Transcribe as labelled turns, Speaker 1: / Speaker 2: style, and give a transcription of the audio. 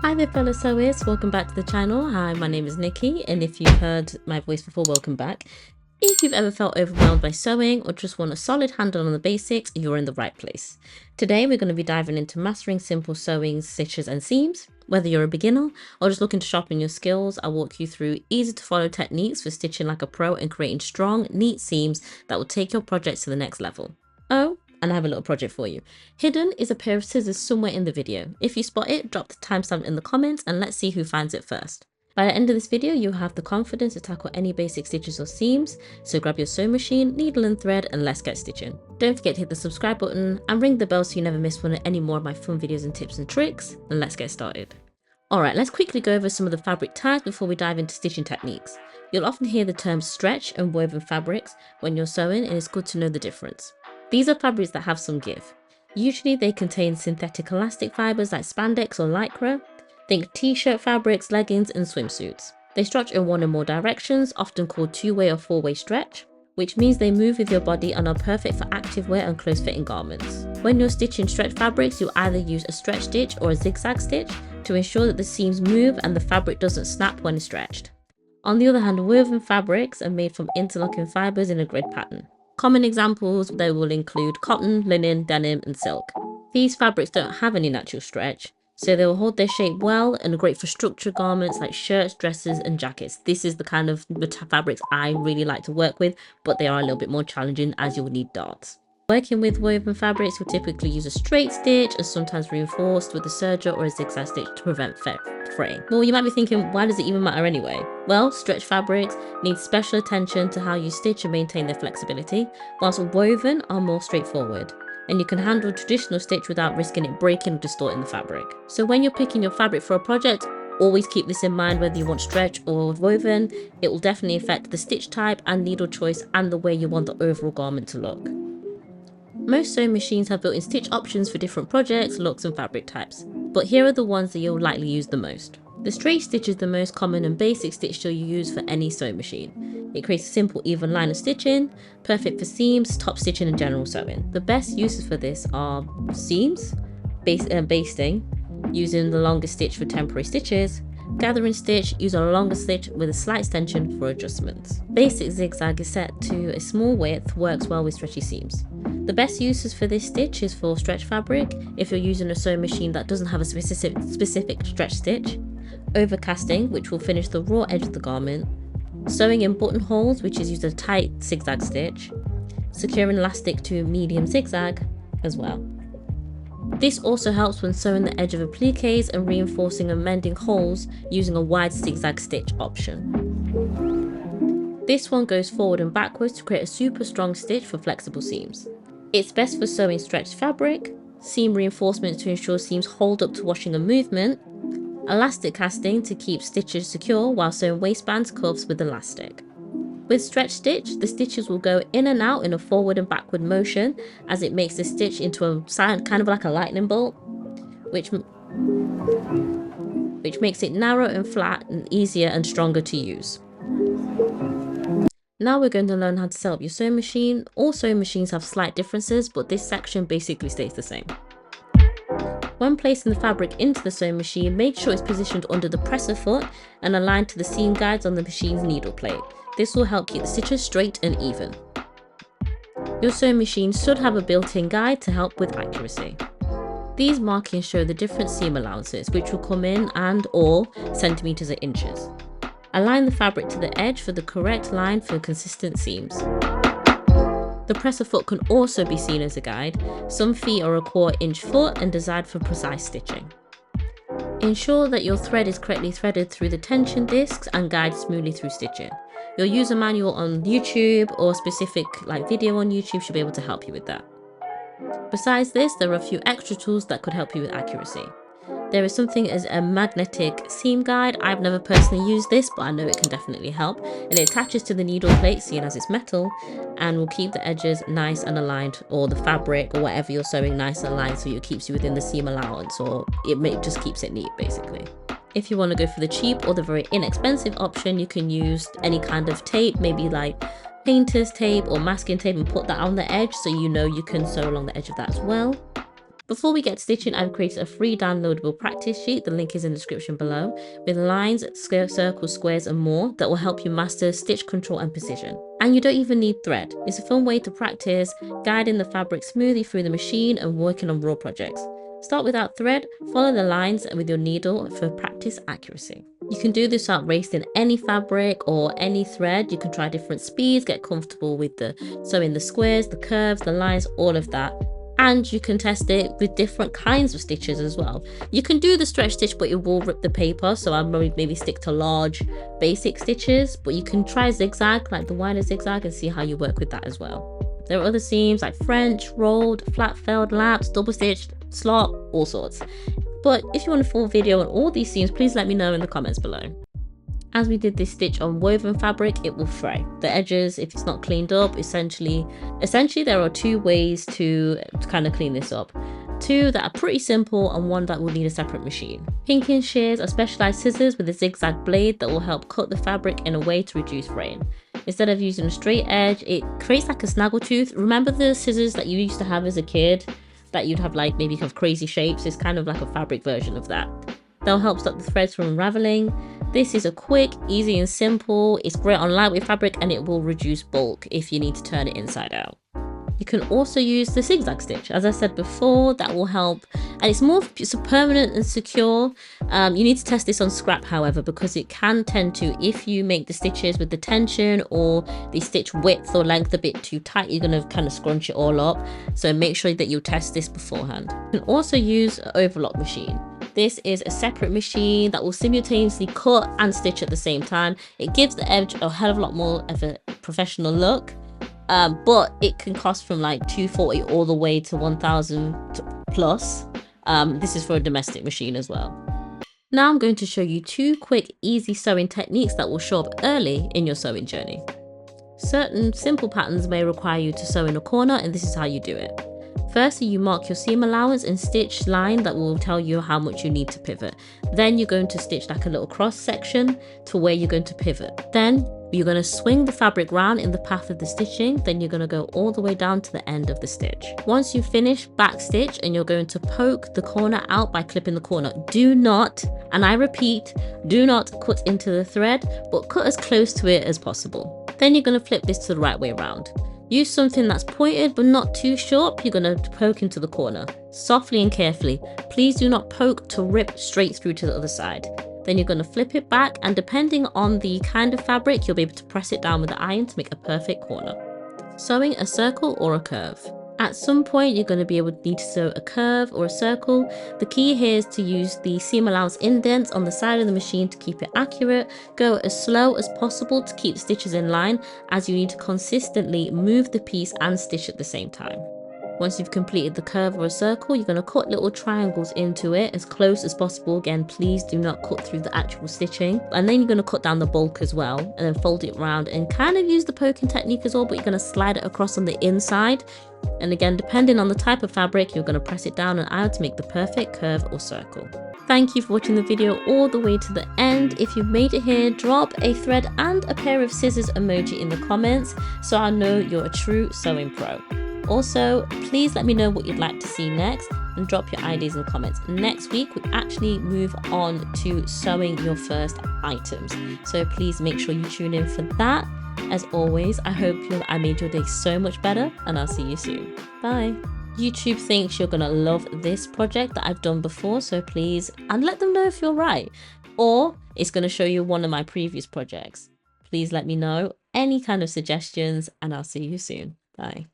Speaker 1: Hi there fellow sewers, welcome back to the channel. Hi, my name is Nikki, and if you've heard my voice before, welcome back. If you've ever felt overwhelmed by sewing or just want a solid handle on the basics, you're in the right place. Today we're going to be diving into mastering simple sewing, stitches and seams. Whether you're a beginner or just looking to sharpen your skills, I'll walk you through easy to follow techniques for stitching like a pro and creating strong, neat seams that will take your projects to the next level. Oh, and I have a little project for you. Hidden is a pair of scissors somewhere in the video. If you spot it, drop the timestamp in the comments and let's see who finds it first. By the end of this video, you'll have the confidence to tackle any basic stitches or seams, so grab your sewing machine, needle and thread, and let's get stitching. Don't forget to hit the subscribe button and ring the bell so you never miss any more of my fun videos and tips and tricks, and let's get started. Alright, let's quickly go over some of the fabric types before we dive into stitching techniques. You'll often hear the terms stretch and woven fabrics when you're sewing, and it's good to know the difference. These are fabrics that have some give. Usually they contain synthetic elastic fibers like spandex or lycra. Think t-shirt fabrics, leggings and swimsuits. They stretch in one or more directions, often called two-way or four-way stretch, which means they move with your body and are perfect for activewear and close-fitting garments. When you're stitching stretch fabrics, you'll either use a stretch stitch or a zigzag stitch to ensure that the seams move and the fabric doesn't snap when stretched. On the other hand, woven fabrics are made from interlocking fibers in a grid pattern. Common examples they will include cotton, linen, denim and silk. These fabrics don't have any natural stretch, so they will hold their shape well and are great for structured garments like shirts, dresses and jackets. This is the kind of fabrics I really like to work with, but they are a little bit more challenging as you will need darts. Working with woven fabrics, you'll typically use a straight stitch and sometimes reinforced with a serger or a zigzag stitch to prevent fraying. Well, you might be thinking, why does it even matter anyway? Well, stretch fabrics need special attention to how you stitch and maintain their flexibility, whilst woven are more straightforward, and you can handle traditional stitch without risking it breaking or distorting the fabric. So when you're picking your fabric for a project, always keep this in mind. Whether you want stretch or woven, it will definitely affect the stitch type and needle choice and the way you want the overall garment to look. Most sewing machines have built-in stitch options for different projects, looks and fabric types, but here are the ones that you'll likely use the most. The straight stitch is the most common and basic stitch you use for any sewing machine. It creates a simple even line of stitching, perfect for seams, top stitching and general sewing. The best uses for this are seams, basting, using the longest stitch for temporary stitches, gathering stitch, use a longer stitch with a slight extension for adjustments. Basic zigzag is set to a small width, works well with stretchy seams. The best uses for this stitch is for stretch fabric, if you're using a sewing machine that doesn't have a specific stretch stitch, overcasting, which will finish the raw edge of the garment, sewing in buttonholes, which is used a tight zigzag stitch, securing elastic to medium zigzag as well. This also helps when sewing the edge of appliques and reinforcing and mending holes using a wide zigzag stitch option. This one goes forward and backwards to create a super strong stitch for flexible seams. It's best for sewing stretched fabric, seam reinforcements to ensure seams hold up to washing and movement, elastic casting to keep stitches secure while sewing waistbands, cuffs with elastic. With stretch stitch, the stitches will go in and out in a forward and backward motion as it makes the stitch into a kind of like a lightning bolt, which makes it narrow and flat and easier and stronger to use. Now we're going to learn how to set up your sewing machine. All sewing machines have slight differences, but this section basically stays the same. When placing the fabric into the sewing machine, make sure it's positioned under the presser foot and aligned to the seam guides on the machine's needle plate. This will help keep the stitches straight and even. Your sewing machine should have a built-in guide to help with accuracy. These markings show the different seam allowances, which will come in and/or centimeters or inches. Align the fabric to the edge for the correct line for consistent seams. The presser foot can also be seen as a guide. Some feet are a 1/4 inch foot and designed for precise stitching. Ensure that your thread is correctly threaded through the tension discs and guide smoothly through stitching. Your user manual on YouTube or specific video on YouTube should be able to help you with that. Besides this, there are a few extra tools that could help you with accuracy. There is something as a magnetic seam guide. I've never personally used this, but I know it can definitely help. And it attaches to the needle plate, seeing as it's metal, and will keep the edges nice and aligned, or the fabric or whatever you're sewing nice and aligned, so it keeps you within the seam allowance, or just keeps it neat basically. If you want to go for the cheap or the very inexpensive option, you can use any kind of tape, maybe like painter's tape or masking tape, and put that on the edge so you know you can sew along the edge of that as well. Before we get to stitching, I've created a free downloadable practice sheet, the link is in the description below, with lines, circles, squares and more that will help you master stitch control and precision. And you don't even need thread. It's a fun way to practice guiding the fabric smoothly through the machine and working on raw projects. Start without thread, follow the lines with your needle for practice accuracy. You can do this without wasting any fabric or any thread. You can try different speeds, get comfortable with the sewing the squares, the curves, the lines, all of that. And you can test it with different kinds of stitches as well. You can do the stretch stitch, but it will rip the paper, so I'll maybe stick to large basic stitches, but you can try zigzag, like the wider zigzag, and see how you work with that as well. There are other seams like French, rolled, flat felled, laps, double stitched, slot, all sorts. But if you want a full video on all these seams, please let me know in the comments below. As we did this stitch on woven fabric, it will fray. The edges, if it's not cleaned up, essentially there are two ways to kind of clean this up. Two that are pretty simple and one that will need a separate machine. Pinking shears are specialized scissors with a zigzag blade that will help cut the fabric in a way to reduce fraying. Instead of using a straight edge, it creates like a snaggle tooth. Remember the scissors that you used to have as a kid that you'd have like maybe have crazy shapes? It's kind of like a fabric version of that. They'll help stop the threads from unraveling. This is a quick, easy and simple. It's great on lightweight fabric and it will reduce bulk if you need to turn it inside out. You can also use the zigzag stitch. As I said before, that will help. And it's permanent and secure. You need to test this on scrap, however, because it can tend to, if you make the stitches with the tension or the stitch width or length a bit too tight, you're going to kind of scrunch it all up. So make sure that you test this beforehand. You can also use an overlock machine. This is a separate machine that will simultaneously cut and stitch at the same time. It gives the edge a hell of a lot more of a professional look, but it can cost from like $240 all the way to $1,000 plus. This is for a domestic machine as well. Now I'm going to show you two quick, easy sewing techniques that will show up early in your sewing journey. Certain simple patterns may require you to sew in a corner, and this is how you do it. Firstly, you mark your seam allowance and stitch line that will tell you how much you need to pivot. Then you're going to stitch like a little cross section to where you're going to pivot. Then you're going to swing the fabric round in the path of the stitching. Then you're going to go all the way down to the end of the stitch. Once you finish back stitch, and you're going to poke the corner out by clipping the corner. Do not, and I repeat, do not cut into the thread, but cut as close to it as possible. Then you're going to flip this to the right way around. Use something that's pointed but not too sharp. You're going to poke into the corner, softly and carefully. Please do not poke to rip straight through to the other side. Then you're going to flip it back, and depending on the kind of fabric, you'll be able to press it down with the iron to make a perfect corner. Sewing a circle or a curve. At some point, you're going to be able to need to sew a curve or a circle. The key here is to use the seam allowance indents on the side of the machine to keep it accurate. Go as slow as possible to keep the stitches in line, as you need to consistently move the piece and stitch at the same time. Once you've completed the curve or a circle, you're going to cut little triangles into it as close as possible. Again, please do not cut through the actual stitching. And then you're going to cut down the bulk as well, and then fold it around and kind of use the poking technique as well, but you're going to slide it across on the inside. And again, depending on the type of fabric, you're going to press it down and out to make the perfect curve or circle. Thank you for watching the video all the way to the end. If you've made it here, drop a thread and a pair of scissors emoji in the comments so I know you're a true sewing pro. Also, please let me know what you'd like to see next and drop your ideas in the comments. Next week, we actually move on to sewing your first items. So please make sure you tune in for that. As always, I hope I made your day so much better, and I'll see you soon. Bye. YouTube thinks you're gonna love this project that I've done before, so please, and let them know if you're right. Or it's gonna show you one of my previous projects. Please let me know any kind of suggestions, and I'll see you soon. Bye.